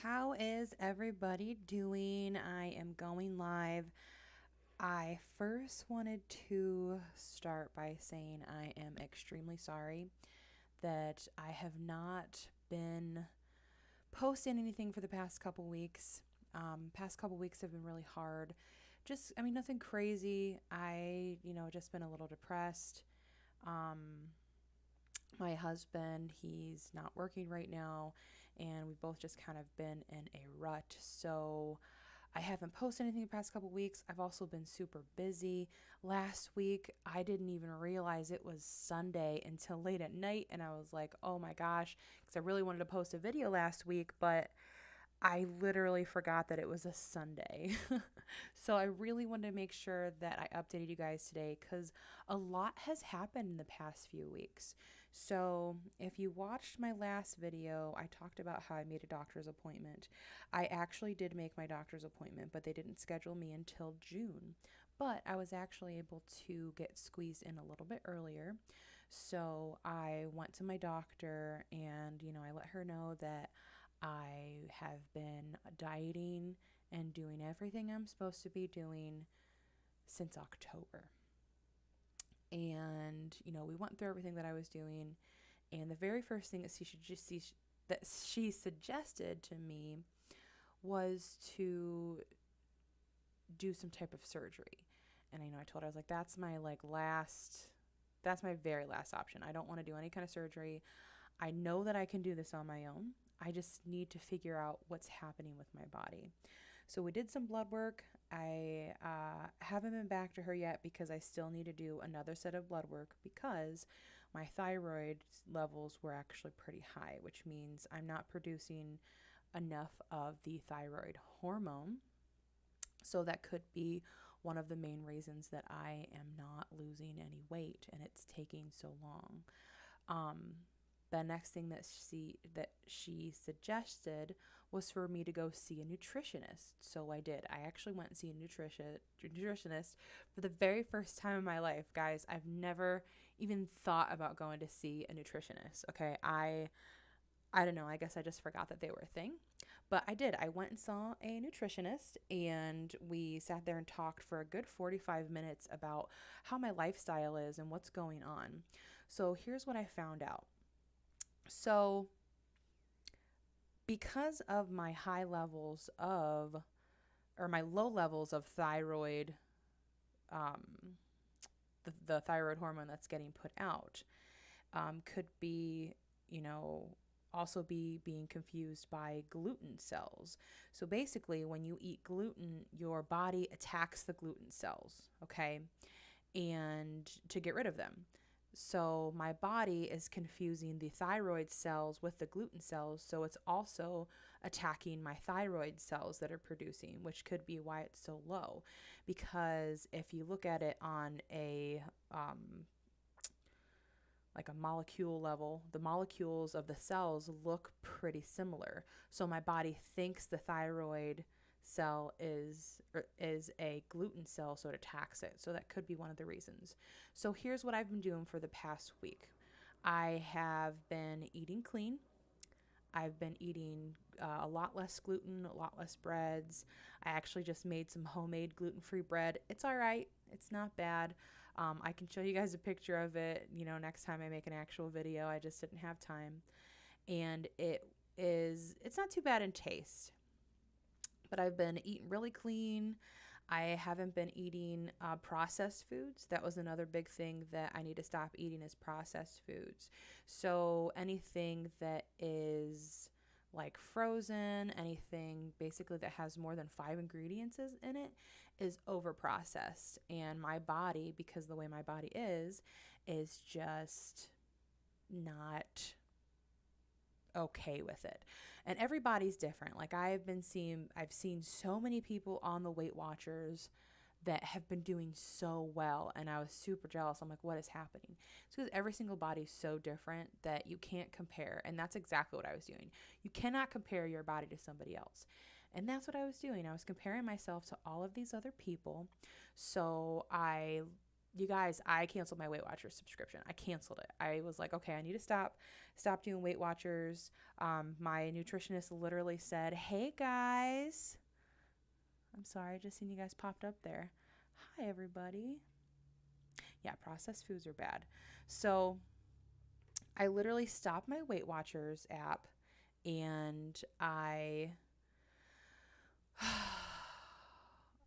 How is everybody doing? I am going live. I first wanted to start by saying I am extremely sorry that I have not been posting anything for the past couple weeks. Past couple weeks have been really hard. Nothing crazy. Just been a little depressed. Um, my husband, he's not working right now, and we've both just kind of been in a rut. So I haven't posted anything the past couple weeks. I've also been super busy. Last week, I didn't even realize it was Sunday until late at night, and I was like, oh my gosh, because I really wanted to post a video last week, but I literally forgot that it was a Sunday. So I really wanted to make sure that I updated you guys today because a lot has happened in the past few weeks. So if you watched my last video, I talked about how I made a doctor's appointment. I actually did make my doctor's appointment, but they didn't schedule me until June. But I was actually able to get squeezed in a little bit earlier. So I went to my doctor and, I let her know that I have been dieting and doing everything I'm supposed to be doing since October. And, we went through everything that I was doing. And the very first thing that she suggested to me was to do some type of surgery. And I told her, I was like, that's my very last option. I don't want to do any kind of surgery. I know that I can do this on my own. I just need to figure out what's happening with my body. So we did some blood work. I haven't been back to her yet because I still need to do another set of blood work because my thyroid levels were actually pretty high, which means I'm not producing enough of the thyroid hormone. So that could be one of the main reasons that I am not losing any weight and it's taking so long. Um, the next thing that she suggested was for me to go see a nutritionist. So I did. I actually went and see a nutritionist for the very first time in my life, guys. I've never even thought about going to see a nutritionist. Okay, I don't know. I guess I just forgot that they were a thing. But I did. I went and saw a nutritionist and we sat there and talked for a good 45 minutes about how my lifestyle is and what's going on. So here's what I found out. So, because of my high levels of, or my low levels of thyroid, um, the thyroid hormone that's getting put out, could be, you know, also be being confused by gluten cells. So basically, when you eat gluten, your body attacks the gluten cells, okay, and to get rid of them. So my body is confusing the thyroid cells with the gluten cells. So it's also attacking my thyroid cells that are producing, which could be why it's so low. Because if you look at it on like a molecule level, the molecules of the cells look pretty similar. So my body thinks the thyroid cell is a gluten cell, so it attacks it. So that could be one of the reasons. So here's what I've been doing for the past week. I have been eating clean. I've been eating a lot less gluten, a lot less breads. I actually just made some homemade gluten-free bread. It's all right. It's not bad. I can show you guys a picture of it, next time I make an actual video. I just didn't have time. And it's not too bad in taste. But I've been eating really clean. I haven't been eating processed foods. That was another big thing that I need to stop eating is processed foods. So anything that is like frozen, anything basically that has more than 5 ingredients in it is over processed. And my body, because the way my body is just not okay with it. And everybody's different. Like I've seen so many people on the Weight Watchers that have been doing so well and I was super jealous. I'm like, what is happening? It's because every single body is so different that you can't compare. And that's exactly what I was doing. You cannot compare your body to somebody else. And that's what I was doing. I was comparing myself to all of these other people. So I You guys, I canceled my Weight Watchers subscription. I canceled it. I was like, okay, I need to stop doing Weight Watchers. My nutritionist literally said, hey guys, I'm sorry, I just seen you guys popped up there. Hi everybody. Yeah, processed foods are bad. So I literally stopped my Weight Watchers app, and I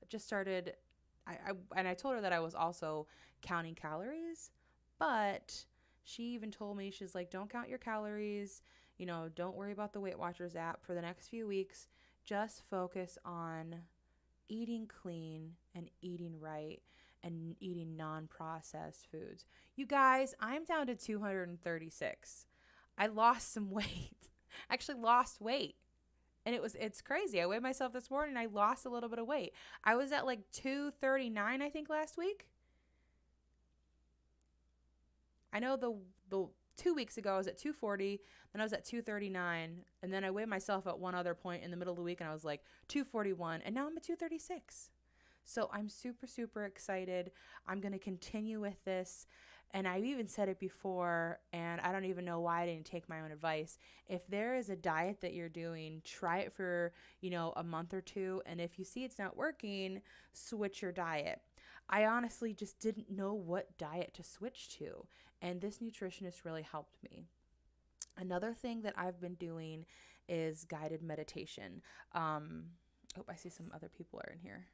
just started. And I told her that I was also counting calories, but she even told me, she's like, don't count your calories. Don't worry about the Weight Watchers app for the next few weeks. Just focus on eating clean and eating right and eating non-processed foods. You guys, I'm down to 236. I lost some weight. Actually lost weight. And it's crazy. I weighed myself this morning and I lost a little bit of weight. I was at like 239 I think last week. I know the 2 weeks ago I was at 240, then I was at 239, and then I weighed myself at one other point in the middle of the week and I was like 241, and now I'm at 236. So I'm super, super excited. I'm going to continue with this. And I've even said it before, and I don't even know why I didn't take my own advice. If there is a diet that you're doing, try it for, a month or two. And if you see it's not working, switch your diet. I honestly just didn't know what diet to switch to. And this nutritionist really helped me. Another thing that I've been doing is guided meditation. Oh, I see some other people are in here.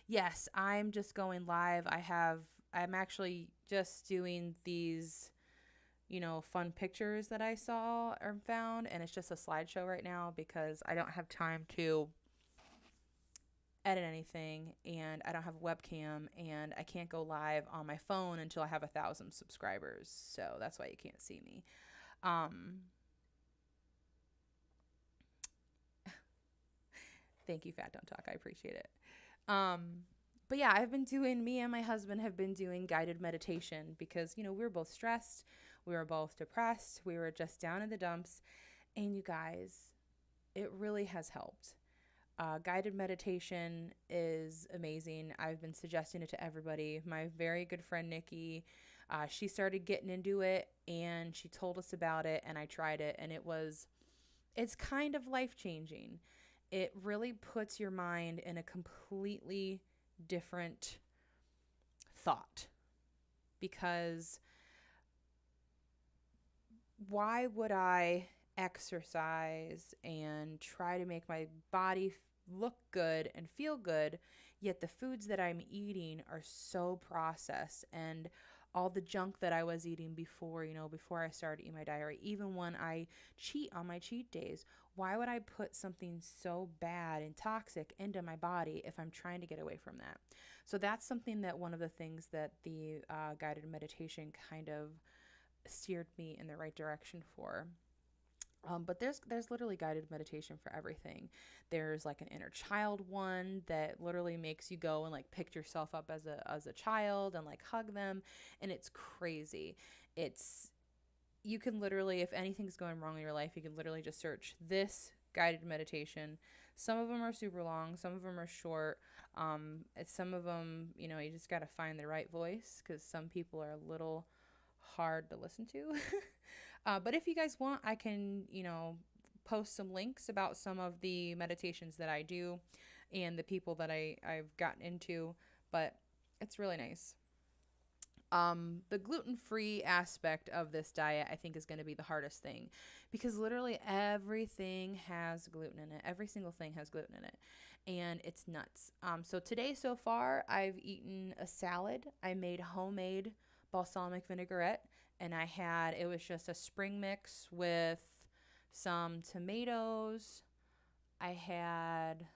Yes, I'm just going live. I'm actually just doing these, fun pictures that I saw or found, and it's just a slideshow right now because I don't have time to edit anything, and I don't have a webcam, and I can't go live on my phone until I have 1,000 subscribers. So that's why you can't see me. Thank you, Fat Don't Talk. I appreciate it. But yeah, me and my husband have been doing guided meditation because, we were both stressed. We were both depressed. We were just down in the dumps. And you guys, it really has helped. Guided meditation is amazing. I've been suggesting it to everybody. My very good friend, Nikki, she started getting into it and she told us about it, and I tried it, and it's kind of life changing. It really puts your mind in a completely different thought, because why would I exercise and try to make my body look good and feel good, yet the foods that I'm eating are so processed, and all the junk that I was eating before, before I started eating my diet, even when I cheat on my cheat days, why would I put something so bad and toxic into my body if I'm trying to get away from that? So that's something that one of the things that the guided meditation kind of steered me in the right direction for. But there's literally guided meditation for everything. There's like an inner child one that literally makes you go and like pick yourself up as a child and like hug them, and it's crazy. It's You can literally, if anything's going wrong in your life, you can literally just search this guided meditation. Some of them are super long, some of them are short. Some of them, you just got to find the right voice, because some people are a little hard to listen to. But if you guys want, I can, post some links about some of the meditations that I do and the people that I've gotten into. But it's really nice. The gluten-free aspect of this diet, I think, is going to be the hardest thing, because literally everything has gluten in it. Every single thing has gluten in it, and it's nuts. So today so far, I've eaten a salad. I made homemade balsamic vinaigrette, and it was just a spring mix with some tomatoes. I had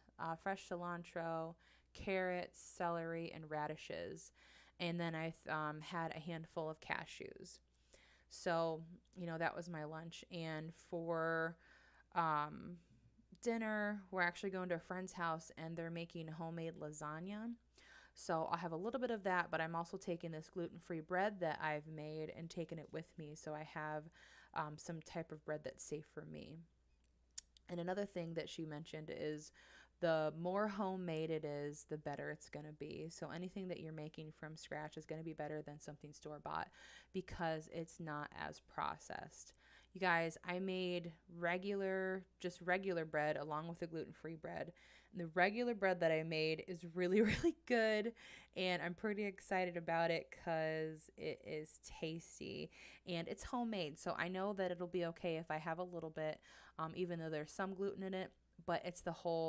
fresh cilantro, carrots, celery, and radishes. And then I had a handful of cashews. So, that was my lunch. And for um, dinner, we're actually going to a friend's house, and they're making homemade lasagna. So I'll have a little bit of that, but I'm also taking this gluten-free bread that I've made and taking it with me. So I have some type of bread that's safe for me. And another thing that she mentioned is The more homemade it is, the better it's going to be. So anything that you're making from scratch is going to be better than something store bought because it's not as processed. You guys, I made just regular bread along with the gluten free bread. And the regular bread that I made is really, really good. And I'm pretty excited about it because it is tasty and it's homemade. So I know that it'll be okay if I have a little bit, even though there's some gluten in it. But it's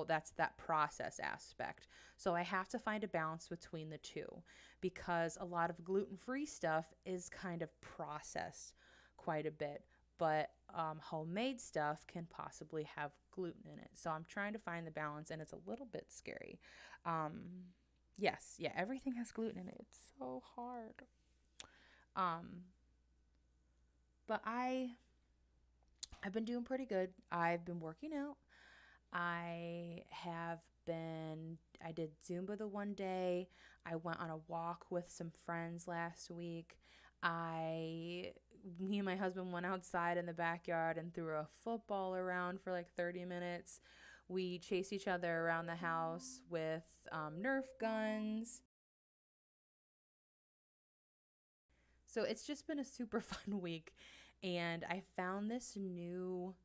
that's that process aspect. So I have to find a balance between the two because a lot of gluten free stuff is kind of processed quite a bit, but homemade stuff can possibly have gluten in it. So I'm trying to find the balance, and it's a little bit scary. Um, yes, yeah, everything has gluten in it. It's so hard. Um, but I've been doing pretty good. I've been working out. I did Zumba the one day. I went on a walk with some friends last week. Me and my husband went outside in the backyard and threw a football around for like 30 minutes. We chased each other around the house with Nerf guns. So it's just been a super fun week. And I found this new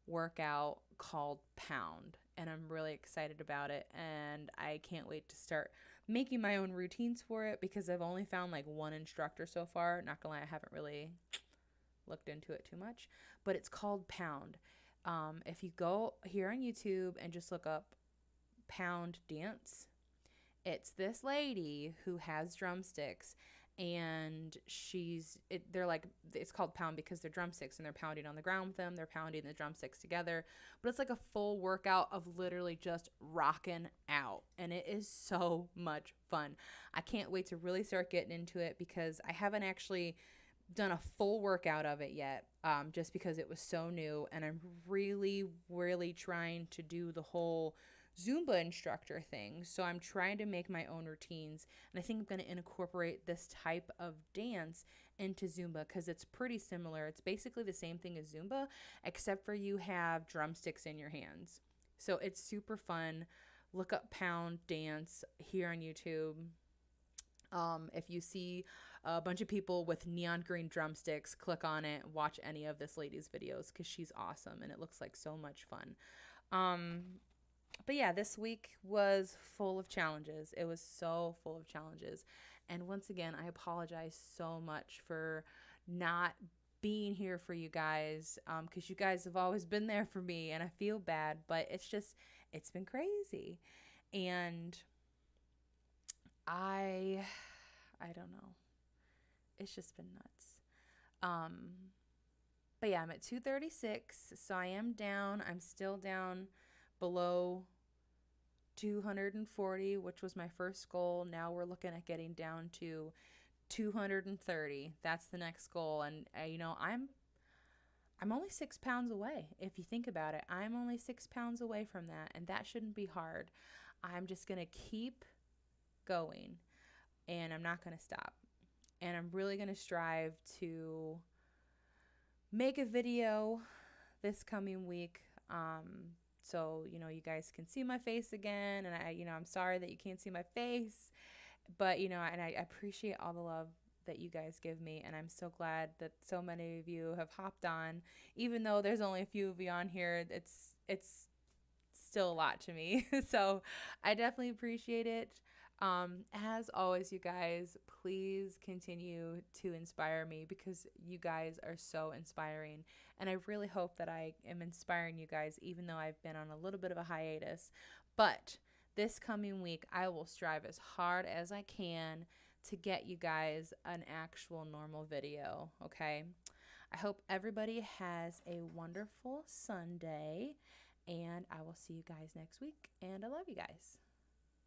workout called Pound, and I'm really excited about it. And I can't wait to start making my own routines for it because I've only found like one instructor so far. Not gonna lie, I haven't really looked into it too much, but it's called Pound. If you go here on YouTube and just look up Pound Dance, it's this lady who has drumsticks, and they're like, it's called Pound because they're drumsticks and they're pounding on the ground with them. They're pounding the drumsticks together, but it's like a full workout of literally just rocking out, and it is so much fun. I can't wait to really start getting into it because I haven't actually done a full workout of it yet, just because it was so new, and I'm really, really trying to do the whole Zumba instructor thing. So I'm trying to make my own routines, and I think I'm going to incorporate this type of dance into Zumba because it's pretty similar. It's basically the same thing as Zumba, except for you have drumsticks in your hands. So it's super fun. Look up Pound Dance here on YouTube. If you see a bunch of people with neon green drumsticks, click on it, watch any of this lady's videos because she's awesome and it looks like so much fun. Um, but yeah, this week was full of challenges. It was so full of challenges. And once again, I apologize so much for not being here for you guys, because you guys have always been there for me and I feel bad, but it's been crazy. And I, I don't know. It's just been nuts. Um, but yeah, I'm at 236, so I am down. I'm still down below 240, which was my first goal. Now we're looking at getting down to 230. That's the next goal, and I'm only 6 pounds away. If you think about it, I'm only 6 pounds away from that, and that shouldn't be hard. I'm just gonna keep going, and I'm not gonna stop. And I'm really gonna strive to make a video this coming week. So, you guys can see my face again. And I'm sorry that you can't see my face, but, and I appreciate all the love that you guys give me. And I'm so glad that so many of you have hopped on, even though there's only a few of you on here. It's still a lot to me. So I definitely appreciate it. As always, you guys, please continue to inspire me because you guys are so inspiring. And I really hope that I am inspiring you guys, even though I've been on a little bit of a hiatus. But this coming week, I will strive as hard as I can to get you guys an actual normal video, okay? I hope everybody has a wonderful Sunday, and I will see you guys next week. And I love you guys.